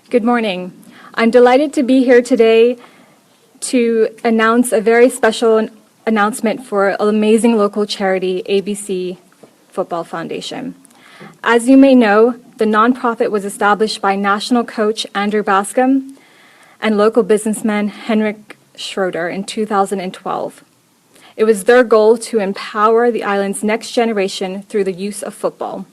Good morning. I'm delighted to be here today to announce a very special announcement for an amazing local charity, ABC Football Foundation. As you may know, the nonprofit was established by national coach Andrew Bascome and local businessman Henrik Schroeder in 2012. It was their goal to empower the island's next generation through the use of football.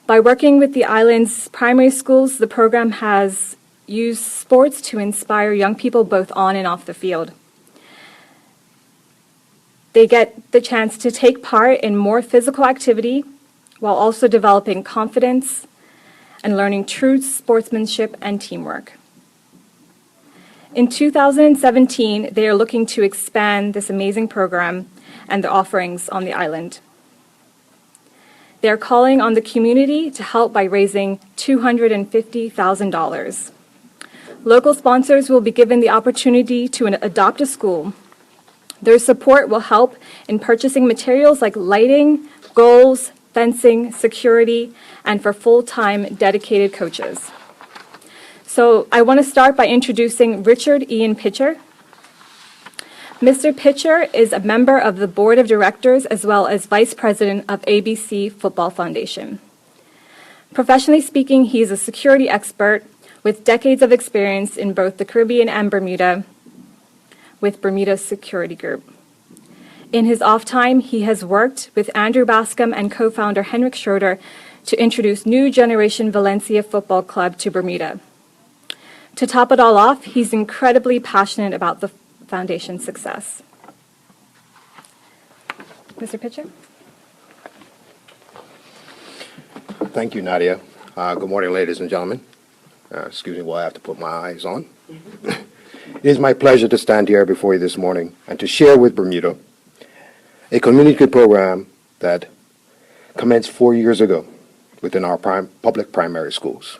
By working with the island's primary schools, the program has used sports to inspire young people both on and off the field. They get the chance to take part in more physical activity while also developing confidence and learning true sportsmanship and teamwork. In 2017, they are looking to expand this amazing program and the offerings on the island. They are calling on the community to help by raising $250,000. Local sponsors will be given the opportunity to adopt a school. Their support will help in purchasing materials like lighting, goals, fencing, security, and for full-time dedicated coaches. So I want to start by introducing Richard Ian Pitcher. Mr. Pitcher is a member of the Board of Directors as well as Vice President of ABC Football Foundation. Professionally speaking, he is a security expert with decades of experience in both the Caribbean and Bermuda with Bermuda Security Group. In his off time, he has worked with Andrew Bascome and co-founder Henrik Schroeder to introduce New Generation Valencia Football Club to Bermuda. To top it all off, he's incredibly passionate about the Foundation's success. Mr. Pitcher? Thank you, Nadia. Good morning, ladies and gentlemen. Excuse me while I have to put my eyes on. It is my pleasure to stand here before you this morning and to share with Bermuda a community program that commenced 4 years ago within our public primary schools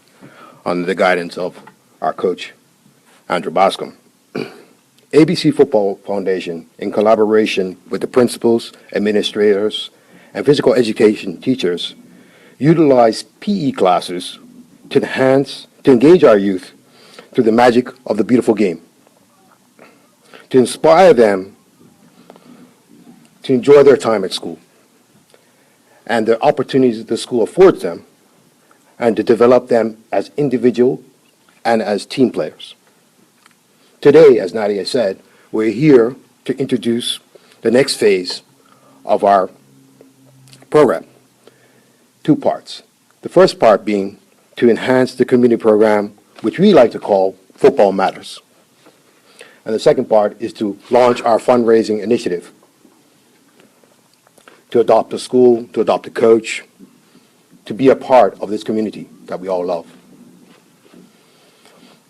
under the guidance of our coach, Andrew Bascome. ABC Football Foundation, in collaboration with the principals, administrators, and physical education teachers, utilize PE classes to engage our youth through the magic of the beautiful game, to inspire them to enjoy their time at school and the opportunities the school affords them, and to develop them as individual and as team players. Today, as Nadia said, we're here to introduce the next phase of our program. Two parts. The first part being to enhance the community program, which we like to call Football Matters. And the second part is to launch our fundraising initiative to adopt a school, to adopt a coach, to be a part of this community that we all love.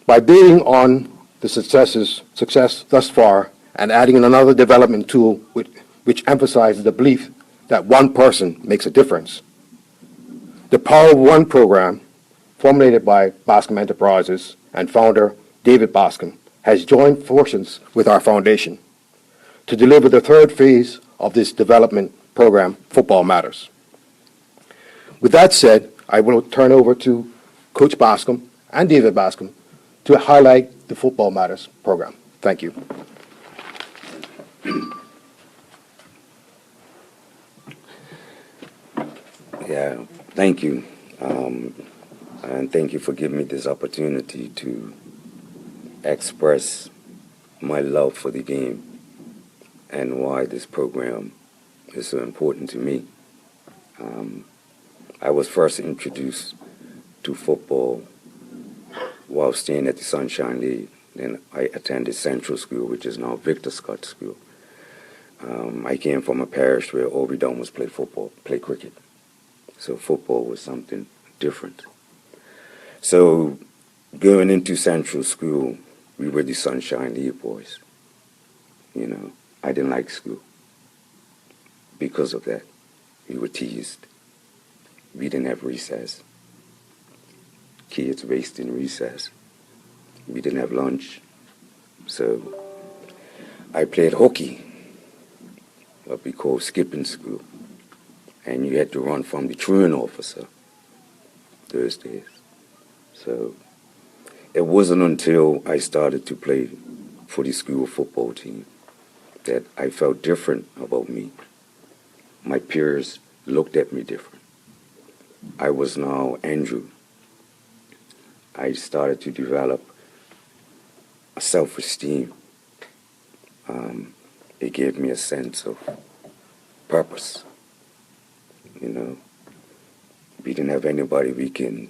By building on the success thus far and adding another development tool which emphasizes the belief that one person makes a difference, the Power of One program, formulated by Bascome Enterprises and founder David Bascome, has joined forces with our foundation to deliver the third phase of this development program, Football Matters. With that said, I will turn over to Coach Bascome and David Bascome to highlight the Football Matters program. Thank you. Yeah, thank you. And thank you for giving me this opportunity to express my love for the game and why this program is so important to me. I was first introduced to football while staying at the Sunshine League. Then I attended Central School, which is now Victor Scott School. I came from a parish where all we done was play football, play cricket. So football was something different. So going into Central School, we were the Sunshine League boys. You know, I didn't like school. Because of that, we were teased. We didn't have recess. Kids wasting recess. We didn't have lunch. So I played hockey, what we call skipping school. And you had to run from the truant officer those days. So it wasn't until I started to play for the school football team that I felt different about me. My peers looked at me different. I was now Andrew. I started to develop a self-esteem. It gave me a sense of purpose. You know, we didn't have anybody we can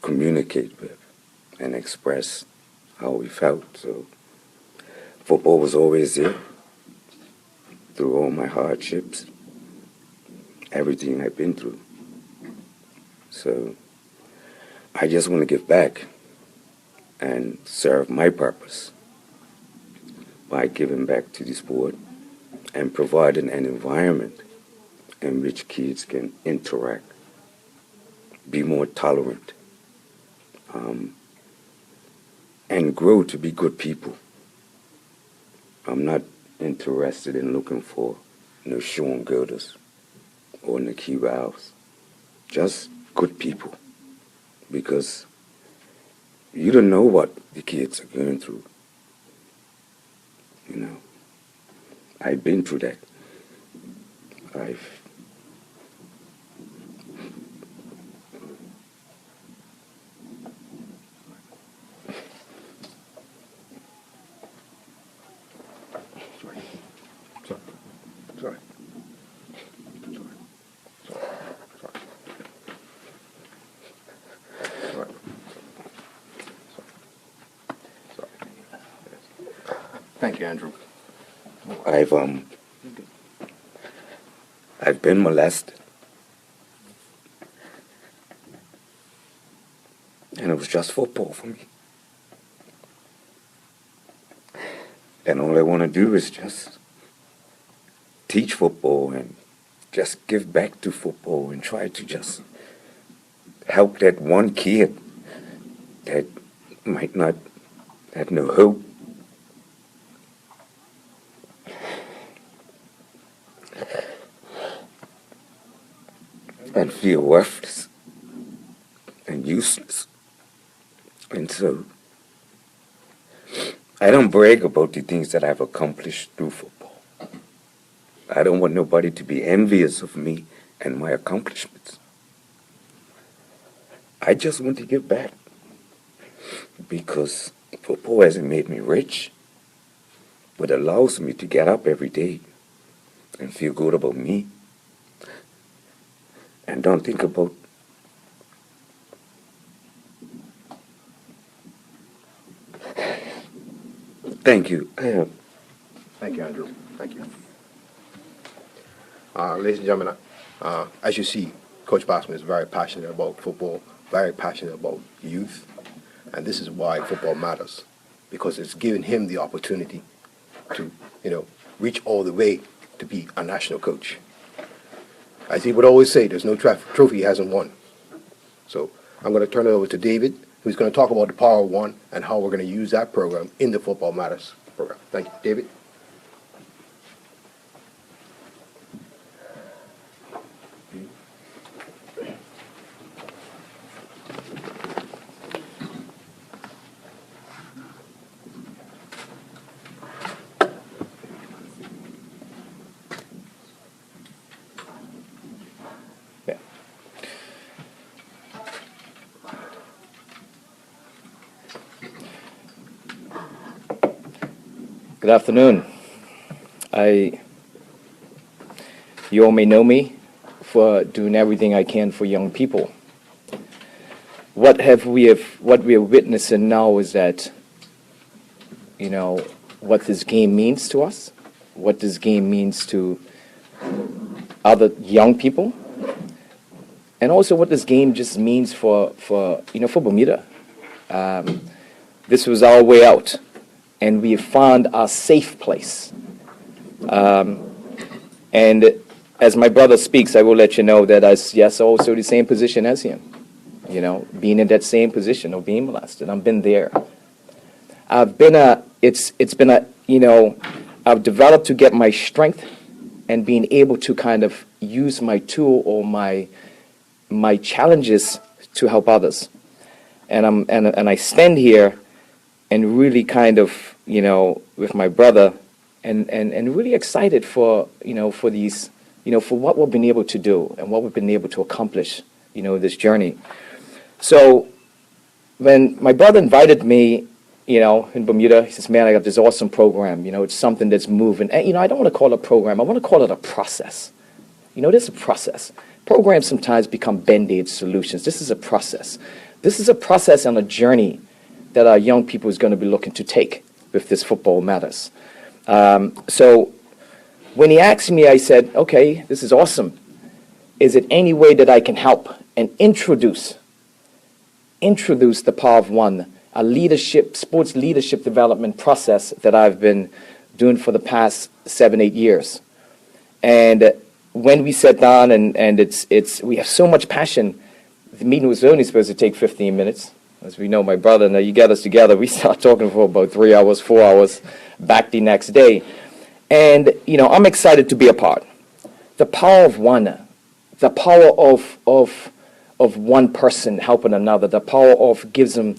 communicate with and express how we felt. So football was always there through all my hardships, everything I've been through. So I just want to give back and serve my purpose by giving back to the sport and providing an environment in which kids can interact, be more tolerant, and grow to be good people. I'm not interested in looking for no Sean Girders or Nikki Rouse, just good people, because you don't know what the kids are going through. You know, I've been through that. Sorry. Thank you, Andrew. I've been molested, and it was just football for me. And all I want to do is just teach football and just give back to football and try to just help that one kid that might not have no hope. And feel worthless and useless. And so I don't brag about the things that I've accomplished through football. I don't want nobody to be envious of me and my accomplishments. I just want to give back because football hasn't made me rich, but allows me to get up every day and feel good about me and don't think about Thank you. Thank you, Andrew. Thank you. Ladies and gentlemen, as you see, Coach Bascome is very passionate about football, very passionate about youth, and this is why football matters, because it's given him the opportunity to, reach all the way to be a national coach. As he would always say, there's no trophy he hasn't won. So I'm going to turn it over to David, who's going to talk about the Power of One and how we're going to use that program in the Football Matters program. Thank you. David? Good afternoon. You all may know me for doing everything I can for young people. What we are witnessing now is that, what this game means to us, what this game means to other young people, and also what this game just means for Bermuda. This was our way out, and we found our safe place. And as my brother speaks, I will let you know that also the same position as him, being in that same position of being molested. I've been there. I've developed to get my strength and being able to kind of use my tool or my challenges to help others. and I stand here and really kind of, with my brother, and really excited for, for these, for what we've been able to do and what we've been able to accomplish, this journey. So when my brother invited me, in Bermuda, he says, man, I got this awesome program, it's something that's moving. And, I don't want to call it a program, I want to call it a process. This is a process. Programs sometimes become Band-Aid solutions. This is a process. This is a process and a journey that our young people is going to be looking to take with this Football Matters. So when he asked me, I said, okay, this is awesome. Is it any way that I can help and introduce the Power of One, a sports leadership development process that I've been doing for the past 7-8 years? And when we sat down and we have so much passion, the meeting was only supposed to take 15 minutes. As we know, my brother and you get us together, we start talking for about 3 hours, 4 hours, back the next day. And, I'm excited to be a part. The power of one, the power of one person helping another, the power of one gives them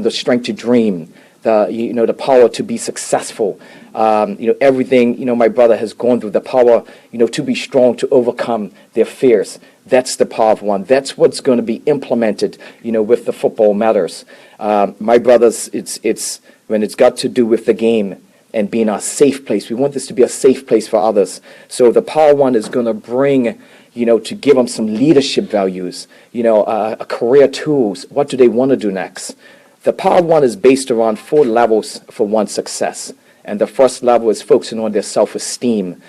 the strength to dream, the power to be successful. Everything, my brother has gone through, the power, to be strong, to overcome their fears. That's the power of one. That's what's going to be implemented, with the Football Matters. My brothers, it's when it's got to do with the game and being a safe place. We want this to be a safe place for others. So the Power of One is going to bring, to give them some leadership values, a career tools. What do they want to do next? The Power of One is based around 4 levels for one's success. And the first level is focusing on their self-esteem,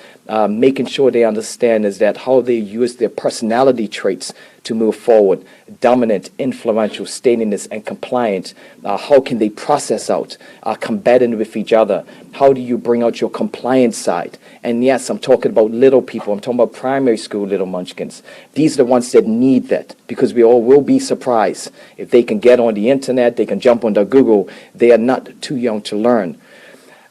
making sure they understand is that how they use their personality traits to move forward, dominant, influential, steadiness, and compliant. How can they process out, combating with each other? How do you bring out your compliance side? And yes, I'm talking about little people. I'm talking about primary school little munchkins. These are the ones that need that, because we all will be surprised. If they can get on the internet, they can jump onto Google, they are not too young to learn.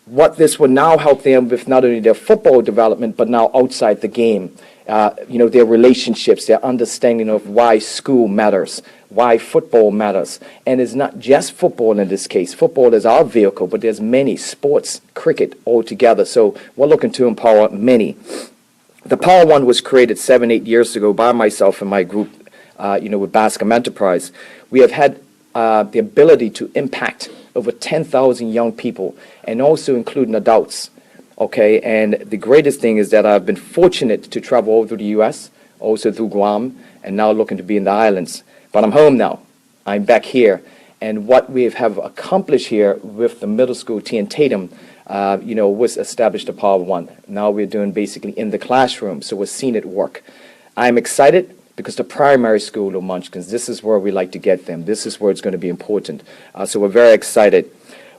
What this will now help them with not only their football development, but now outside the game, their relationships, their understanding of why school matters, why football matters. And it's not just football in this case. Football is our vehicle, but there's many sports, cricket, all together. So we're looking to empower many. The Power One was created 7-8 years ago by myself and my group, with Bascome Enterprise. We have had the ability to impact over 10,000 young people, and also including adults. Okay, and the greatest thing is that I've been fortunate to travel over to the U.S., also through Guam, and now looking to be in the islands. But I'm home now. I'm back here. And what we have accomplished here with the middle school, T and Tatum, was established the Power of One. Now we're doing basically in the classroom, so we're seeing it work. I'm excited because the primary school, little munchkins, this is where we like to get them. This is where it's going to be important. So we're very excited.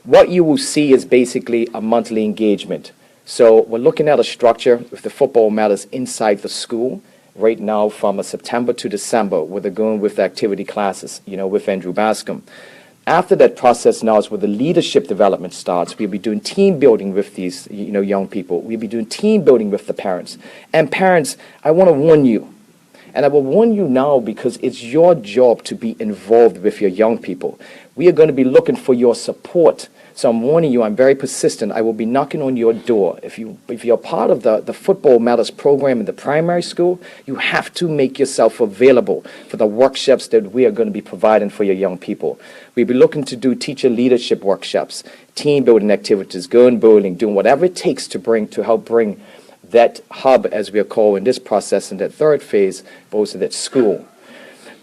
What you will see is basically a monthly engagement. So we're looking at a structure with the Football Matters inside the school right now from September to December, where they're going with the activity classes, with Andrew Bascome. After that process now is where the leadership development starts. We'll be doing team building with these, young people. We'll be doing team building with the parents. And parents, I want to warn you, and I will warn you now because it's your job to be involved with your young people. We are going to be looking for your support. So I'm warning you, I'm very persistent. I will be knocking on your door. If you're part of the Football Matters program in the primary school, you have to make yourself available for the workshops that we are going to be providing for your young people. We'll be looking to do teacher leadership workshops, team building activities, going bowling, doing whatever it takes to help bring that hub, as we are calling this process, in that third phase, but also that school.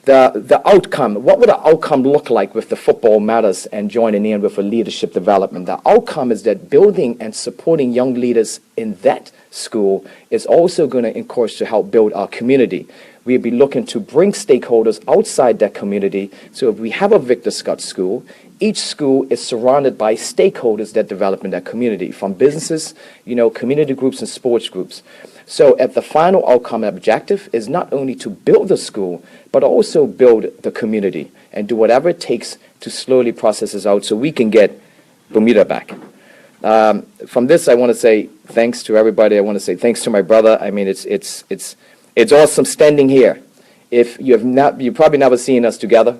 The outcome, what would the outcome look like with the Football Matters and joining in with a leadership development? The outcome is that building and supporting young leaders in that school is also going to encourage to help build our community. We'll be looking to bring stakeholders outside that community. So if we have a Victor Scott school, each school is surrounded by stakeholders that develop in that community, from businesses, community groups and sports groups. So at the final outcome and objective is not only to build the school, but also build the community and do whatever it takes to slowly process this out so we can get Bermuda back. From this, I want to say thanks to everybody. I want to say thanks to my brother. I mean, it's awesome standing here. If you've probably never seen us together,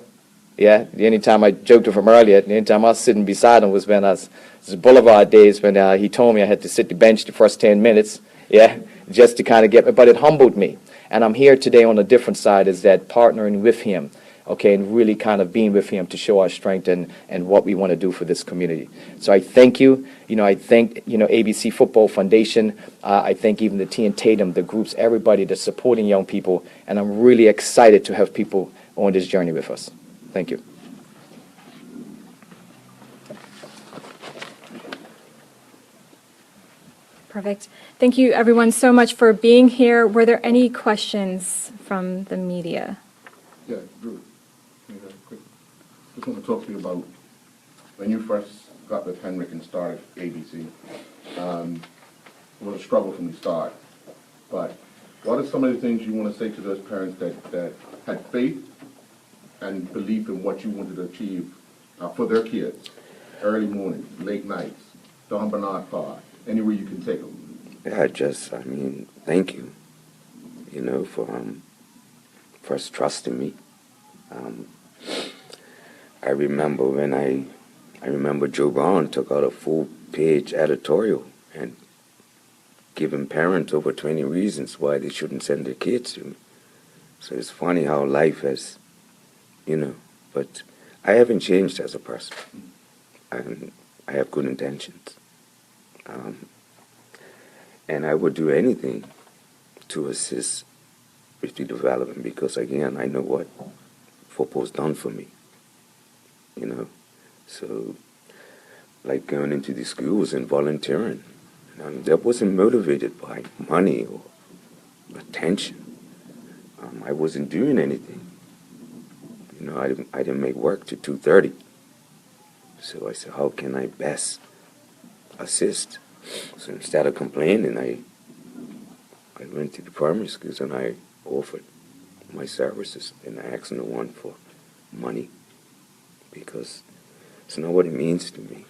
Yeah, anytime I joked with him earlier, the anytime I was sitting beside him was when I was the Boulevard days when he told me I had to sit the bench the first 10 minutes, yeah, just to kind of get me. But it humbled me. And I'm here today on a different side, is that partnering with him, okay, and really kind of being with him to show our strength and what we want to do for this community. So I thank you. I thank, ABC Football Foundation. I thank even the T and Tatum, the groups, everybody that's supporting young people. And I'm really excited to have people on this journey with us. Thank you. Perfect. Thank you, everyone, so much for being here. Were there any questions from the media? Yeah, Drew. Just want to talk to you about when you first got with Henrik and started ABC. It was a struggle from the start. But what are some of the things you want to say to those parents that had faith and belief in what you wanted to achieve for their kids? Early mornings, late nights, Don Bernard Park, anywhere you can take them. Yeah, thank you, for first trusting me. I remember I remember Joe Brown took out a full-page editorial and giving parents over 20 reasons why they shouldn't send their kids to me. So it's funny how life has, but I haven't changed as a person. I have good intentions. And I would do anything to assist with the development because, again, I know what football's done for me, So, like going into the schools and volunteering, that wasn't motivated by money or attention. I wasn't doing anything. I didn't make work till 2:30. So I said, how can I best assist? So instead of complaining, I went to the primary schools and I offered my services and I asked no one for money because it's not what it means to me.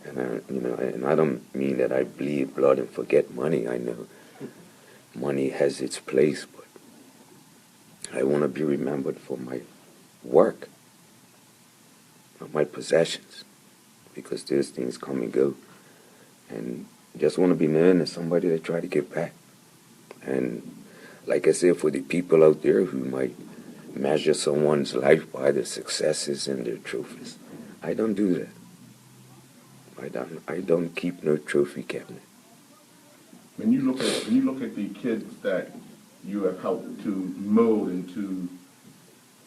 And I don't mean that I bleed blood and forget money. I know money has its place, but I want to be remembered for my work, not my possessions, because those things come and go. And just want to be known as somebody that try to give back. And like I said, for the people out there who might measure someone's life by their successes and their trophies, I don't do that. I don't keep no trophy cabinet. When you look at the kids that you have helped to mold into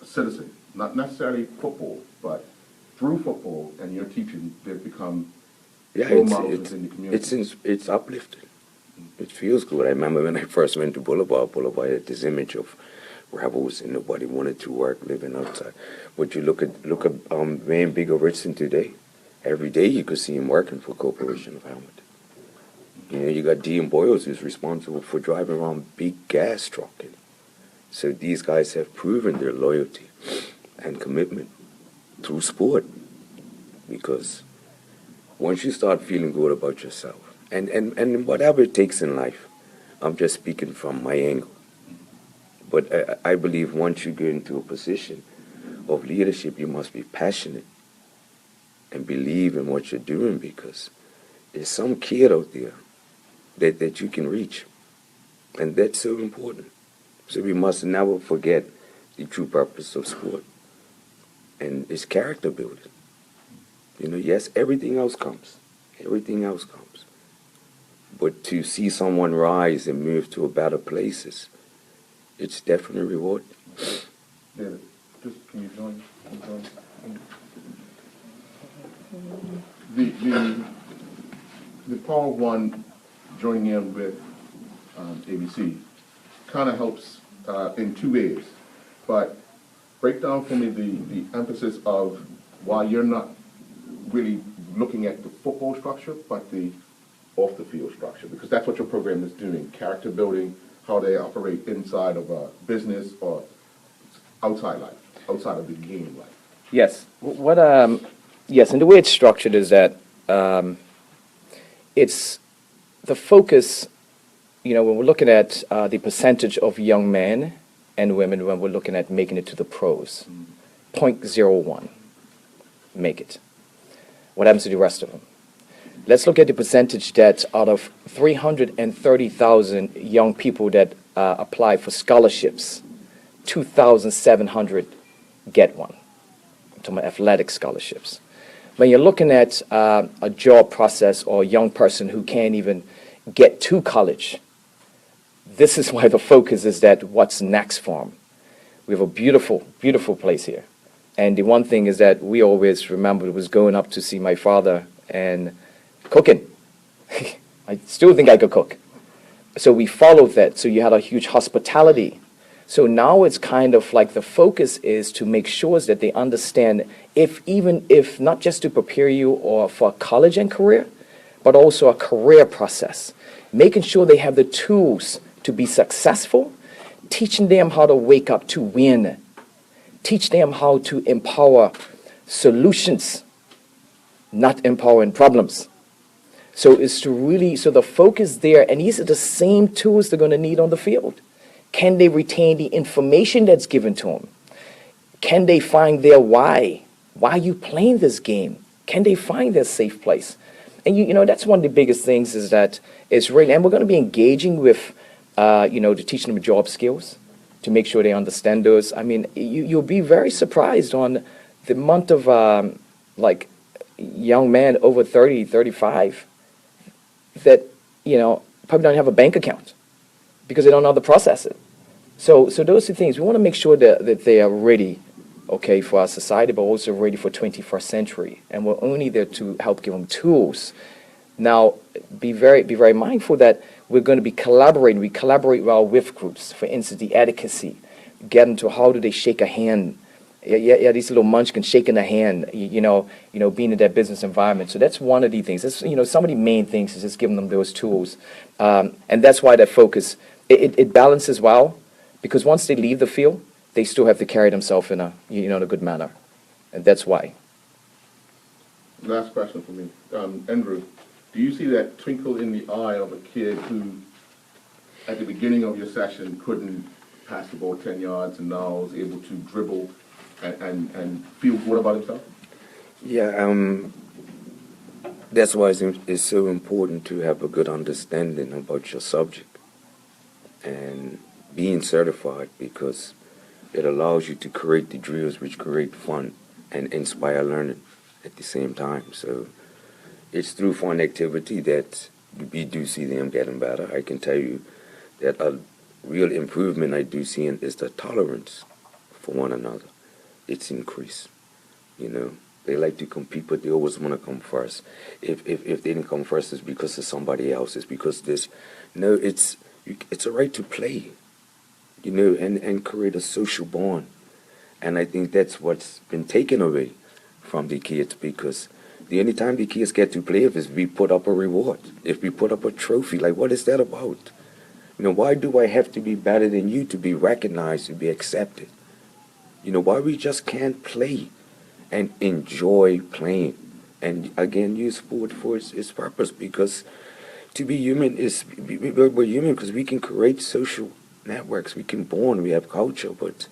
citizens, not necessarily football, but through football and your teaching, they've become role models within the community. It's uplifting. It feels good. I remember when I first went to Boulevard had this image of rebels and nobody wanted to work, living outside. But you look at Wayne Bigger Richardson today. Every day you could see him working for Corporation of Hamilton. You got Dean Boyles who's responsible for driving around big gas trucking. So these guys have proven their loyalty and commitment through sport. Because once you start feeling good about yourself, and whatever it takes in life, I'm just speaking from my angle. But I believe once you get into a position of leadership, you must be passionate and believe in what you're doing because there's some kid out there that you can reach. And that's so important. So we must never forget the true purpose of sport. And it's character building. Yes, everything else comes. Everything else comes. But to see someone rise and move to a better places, it's definitely rewarding. David, can you join? The Paul One joining in with ABC kind of helps in two ways. But break down for me the emphasis of why you're not really looking at the football structure, but the off-the-field structure, because that's what your program is doing, character building, how they operate inside of a business or outside life, outside of the game life. Yes. Yes, and the way it's structured is that it's the focus, when we're looking at the percentage of young men and women when we're looking at making it to the pros. 0.01 make it. What happens to the rest of them? Let's look at the percentage that out of 330,000 young people that apply for scholarships, 2,700 get one. I'm talking about athletic scholarships. When you're looking at a job process or a young person who can't even get to college, this is why the focus is that what's next for them. We have a beautiful, beautiful place here. And the one thing is that we always remembered was going up to see my father and cooking. I still think I could cook. So we followed that. So you had a huge hospitality. So now it's kind of like the focus is to make sure that they understand even if not just to prepare you or for college and career, but also a career process. Making sure they have the tools to be successful, teaching them how to wake up to win, teach them how to empower solutions, not empowering problems. So it's to really, so the focus there, and these are the same tools they're going to need on the field. Can they retain the information that's given to them? Can they find their why? Why are you playing this game? Can they find their safe place? And you know, that's one of the biggest things is that it's really, and we're going to be engaging with, to teaching them job skills, to make sure they understand those. I mean, you'll be very surprised on the amount of, young men over 30, 35 that, probably don't have a bank account because they don't know how to process it. So those are things. We want to make sure that they are ready, okay, for our society, but also ready for 21st century. And we're only there to help give them tools. Now, be very mindful that we're going to be collaborating. We collaborate well with groups. For instance, the advocacy, get into how do they shake a hand. Yeah, these little munchkins shaking the hand, being in that business environment. So that's one of the things. That's, some of the main things is just giving them those tools. And that's why that focus, it balances well, because once they leave the field, they still have to carry themselves in a good manner. And that's why. Last question for me. Andrew, do you see that twinkle in the eye of a kid who, at the beginning of your session, couldn't pass the ball 10 yards and now is able to dribble and feel good about himself? Yeah, that's why it's so important to have a good understanding about your subject and being certified, because it allows you to create the drills which create fun and inspire learning at the same time. So it's through fun activity that we do see them getting better. I can tell you that a real improvement I do see is the tolerance for one another. It's increased. They like to compete, but they always want to come first. If they didn't come first, it's because of somebody else. It's because this. No, it's a right to play, and create a social bond. And I think that's what's been taken away from the kids, because the only time the kids get to play is we put up a reward, if we put up a trophy. Like, what is that about? Why do I have to be better than you to be recognized, to be accepted? Why we just can't play and enjoy playing, and again use sport for its purpose, because to be human is we're human because we can create social networks, we can bond, we have culture, but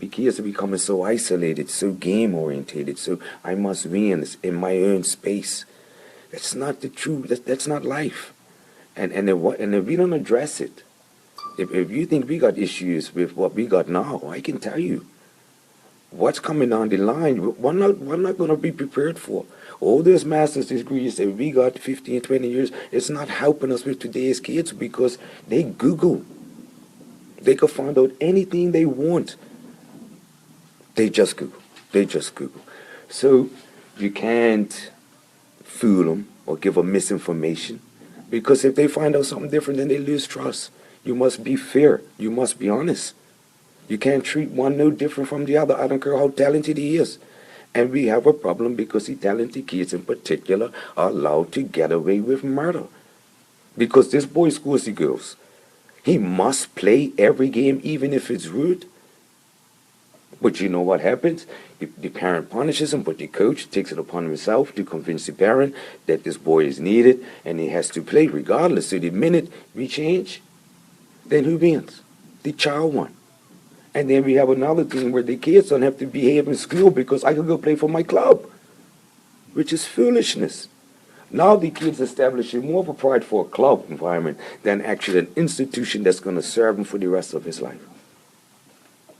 the kids are becoming so isolated, so game orientated, so I must win in my own space. That's not the truth. That's not life. And if we don't address it, if you think we got issues with what we got now, I can tell you what's coming down the line, we're not going to be prepared for. All those master's degrees that we got 15, 20 years, it's not helping us with today's kids, because they Google. They can find out anything they want. They just Google. So you can't fool them or give them misinformation, because if they find out something different, then they lose trust. You must be fair. You must be honest. You can't treat one no different from the other. I don't care how talented he is. And we have a problem because the talented kids in particular are allowed to get away with murder. Because this boy scores the girls. He must play every game, even if it's rude. But you know what happens? The parent punishes him, but the coach takes it upon himself to convince the parent that this boy is needed and he has to play regardless. So the minute we change, then who wins? The child won. And then we have another thing where the kids don't have to behave in school because I can go play for my club, which is foolishness. Now the kids establishing more of a pride for a club environment than actually an institution that's going to serve him for the rest of his life.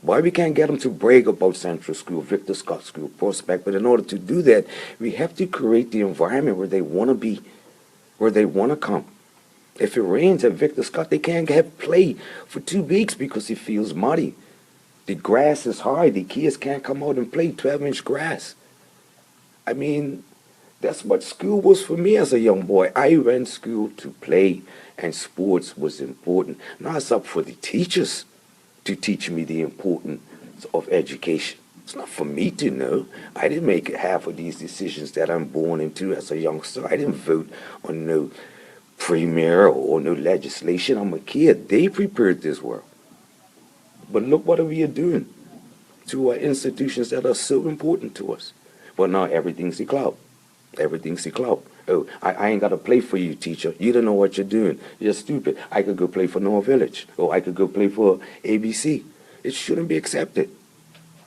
Why we can't get them to brag about Central School, Victor Scott School, Prospect, but in order to do that, we have to create the environment where they want to be, where they want to come. If it rains at Victor Scott, they can't have play for 2 weeks because it feels muddy. The grass is high. The kids can't come out and play 12-inch grass. I mean, that's what school was for me as a young boy. I went to school to play, and sports was important. Now it's up for the teachers to teach me the importance of education. It's not for me to know. I didn't make half of these decisions that I'm born into as a youngster. I didn't vote on no premier or no legislation. I'm a kid. They prepared this world. But look what we are doing to our institutions that are so important to us. But now everything's the cloud. Everything's the cloud. Oh, I ain't got to play for you, teacher. You don't know what you're doing. You're stupid. I could go play for North Village. Or I could go play for ABC. It shouldn't be accepted.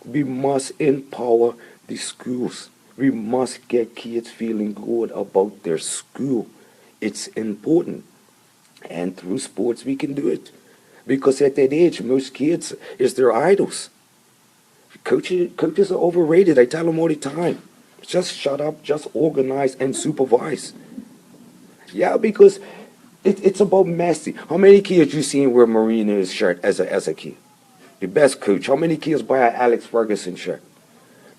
We must empower the schools. We must get kids feeling good about their school. It's important. And through sports, we can do it. Because at that age, most kids is their idols. Coaches are overrated. I tell them all the time. Just shut up, just organize and supervise. Yeah, because it's about messy. How many kids you seen wear Marina's shirt as a kid? The best coach. How many kids buy an Alex Ferguson shirt?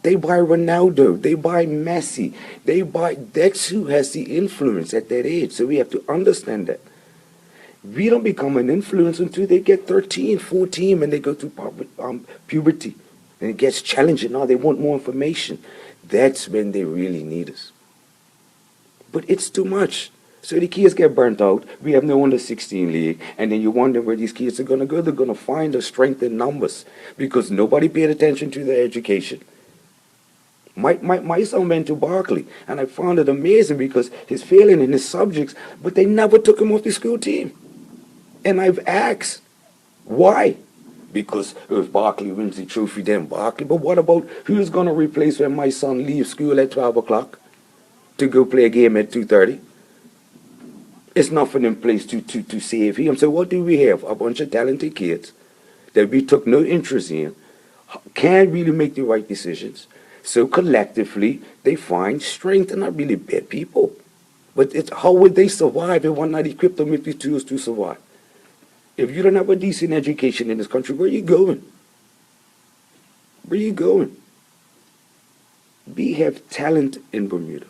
They buy Ronaldo. They buy Messi. That's who has the influence at that age. So we have to understand that. We don't become an influence until they get 13, 14, and they go through puberty. And it gets challenging. Now they want more information. That's when they really need us. But it's too much. So the kids get burnt out. We have no under 16 league. And then you wonder where these kids are going to go. They're going to find a strength in numbers because nobody paid attention to their education. My son went to Berkeley, and I found it amazing because he's failing in his subjects, but they never took him off the school team. And I've asked, why? Because if Berkeley wins the trophy, then Berkeley. But what about who's going to replace when my son leaves school at 12 o'clock to go play a game at 2:30? It's nothing in place to save him. So what do we have? A bunch of talented kids that we took no interest in, can't really make the right decisions. So collectively, they find strength. They're not really bad people. But how would they survive if one not equipped them with the tools to survive? If you don't have a decent education in this country, where are you going? Where are you going? We have talent in Bermuda.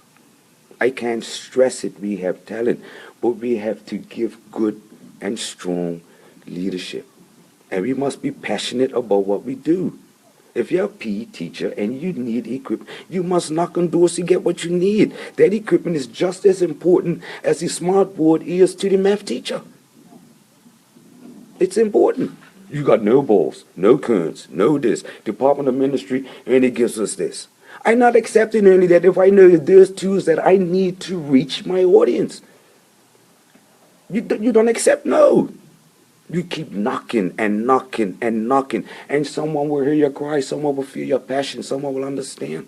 I can't stress it, we have talent. But we have to give good and strong leadership. And we must be passionate about what we do. If you're a PE teacher and you need equipment, you must knock on doors to get what you need. That equipment is just as important as the smart board is to the math teacher. It's important. You got no balls, no cones, no this. Department of Ministry only gives us this. I'm not accepting only that if I know that there's tools that I need to reach my audience. You don't accept? No. You keep knocking and knocking and knocking, and someone will hear your cry, someone will feel your passion, someone will understand.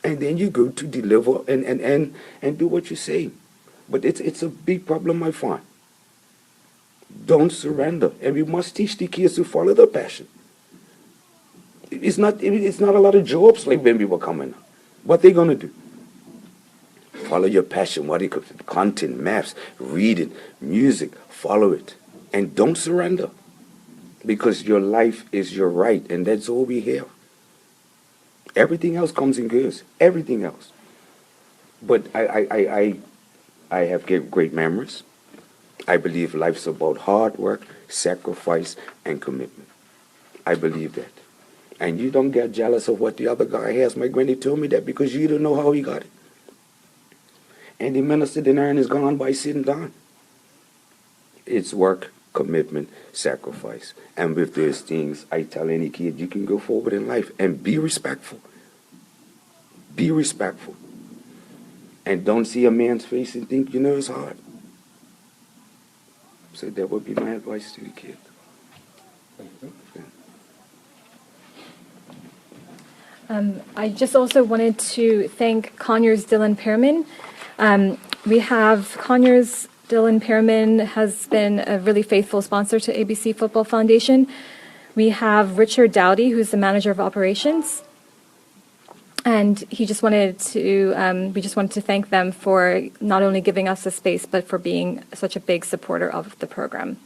And then you go to deliver and do what you say. But it's a big problem, I find. Don't surrender. And we must teach the kids to follow their passion. It's not a lot of jobs like when we were coming up. What they going to do? Follow your passion. What it could content, maps, reading, music. Follow it. And don't surrender. Because your life is your right. And that's all we have. Everything else comes and goes. Everything else. But I have great memories. I believe life's about hard work, sacrifice, and commitment. I believe that. And you don't get jealous of what the other guy has. My granny told me that because you don't know how he got it. And the minister didn't earn his gone by sitting down. It's work, commitment, sacrifice. And with those things, I tell any kid, you can go forward in life and be respectful. Be respectful. And don't see a man's face and think, it's hard. So that would be my advice to the kid. Thank you. Yeah. I just also wanted to thank Conyers Dylan Pearman. We have Conyers Dylan Pearman has been a really faithful sponsor to ABC Football Foundation. We have Richard Dowdy, who's the manager of operations. And he just wanted to, we just wanted to thank them for not only giving us the space, but for being such a big supporter of the program.